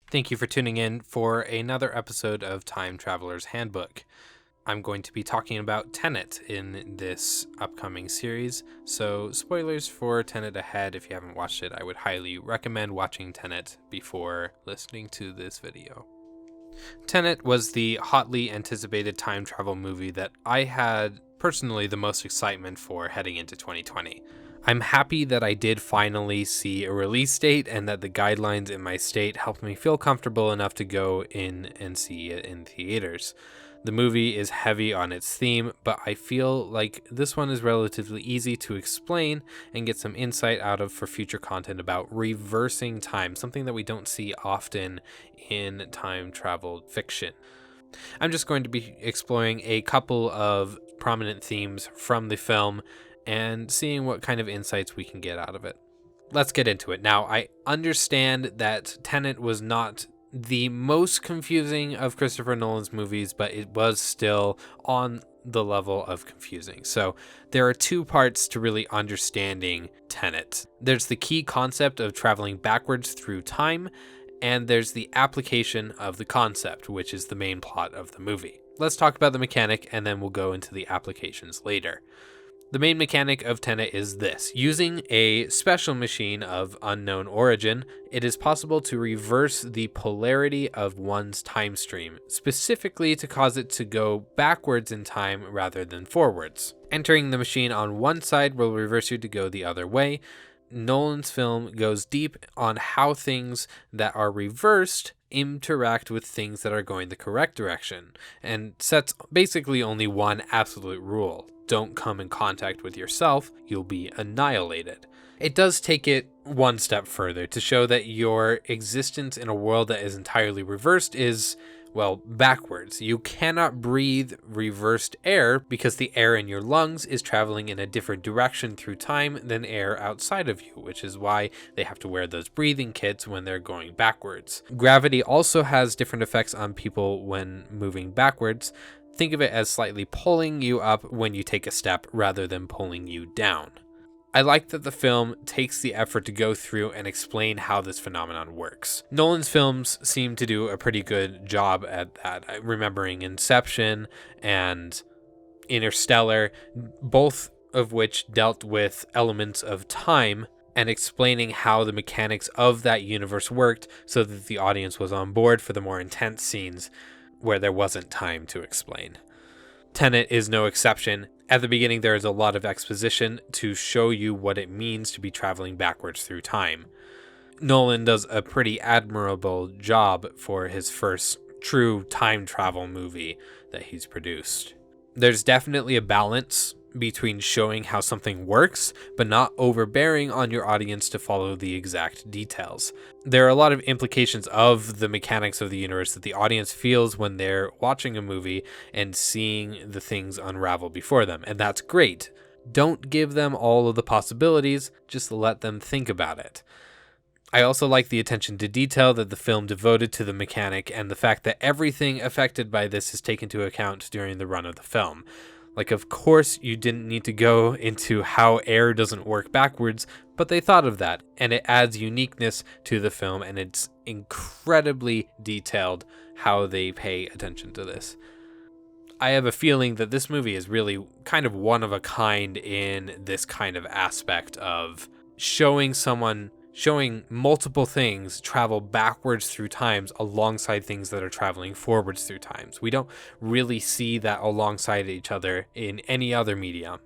Thank you for tuning in for another episode of Time Traveler's Handbook. I'm going to be talking about Tenet in this upcoming series, so spoilers for Tenet ahead. If you haven't watched it, I would highly recommend watching Tenet before listening to this video. Tenet was the hotly anticipated time travel movie that I had personally the most excitement for heading into 2020. I'm happy that I did finally see a release date and that the guidelines in my state helped me feel comfortable enough to go in and see it in theaters. The movie is heavy on its theme, but I feel like this one is relatively easy to explain and get some insight out of for future content about reversing time, something that we don't see often in time travel fiction. I'm just going to be exploring a couple of prominent themes from the film and seeing what kind of insights we can get out of it. Let's get into it. Now, I understand that Tenet was not the most confusing of Christopher Nolan's movies, but it was still on the level of confusing. So there are two parts to really understanding Tenet. There's the key concept of traveling backwards through time, and there's the application of the concept, which is the main plot of the movie. Let's talk about the mechanic, and then we'll go into the applications later. The main mechanic of Tenet is this. Using a special machine of unknown origin, it is possible to reverse the polarity of one's time stream, specifically to cause it to go backwards in time rather than forwards. Entering the machine on one side will reverse you to go the other way. Nolan's film goes deep on how things that are reversed interact with things that are going the correct direction, and sets basically only one absolute rule. Don't come in contact with yourself, you'll be annihilated. It does take it one step further to show that your existence in a world that is entirely reversed is, well, backwards. You cannot breathe reversed air because the air in your lungs is traveling in a different direction through time than air outside of you, which is why they have to wear those breathing kits when they're going backwards. Gravity also has different effects on people when moving backwards. Think of it as slightly pulling you up when you take a step rather than pulling you down. I like that the film takes the effort to go through and explain how this phenomenon works. Nolan's films seem to do a pretty good job at that. Remembering Inception and Interstellar, both of which dealt with elements of time and explaining how the mechanics of that universe worked so that the audience was on board for the more intense scenes where there wasn't time to explain. Tenet is no exception. At the beginning, there is a lot of exposition to show you what it means to be traveling backwards through time. Nolan does a pretty admirable job for his first true time travel movie that he's produced. There's definitely a balance between showing how something works, but not overbearing on your audience to follow the exact details. There are a lot of implications of the mechanics of the universe that the audience feels when they're watching a movie and seeing the things unravel before them, and that's great. Don't give them all of the possibilities, just let them think about it. I also like the attention to detail that the film devoted to the mechanic and the fact that everything affected by this is taken into account during the run of the film. Like, of course, you didn't need to go into how air doesn't work backwards, but they thought of that, and it adds uniqueness to the film, and it's incredibly detailed how they pay attention to this. I have a feeling that this movie is really kind of one of a kind in this kind of aspect of showing multiple things travel backwards through times alongside things that are traveling forwards through times. We don't really see that alongside each other in any other medium.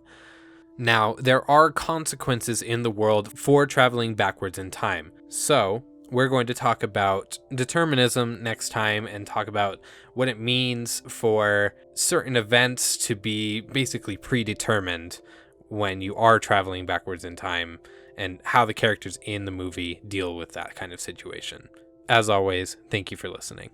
Now, there are consequences in the world for traveling backwards in time. So, we're going to talk about determinism next time and talk about what it means for certain events to be basically predetermined when you are traveling backwards in time, and how the characters in the movie deal with that kind of situation. As always, thank you for listening.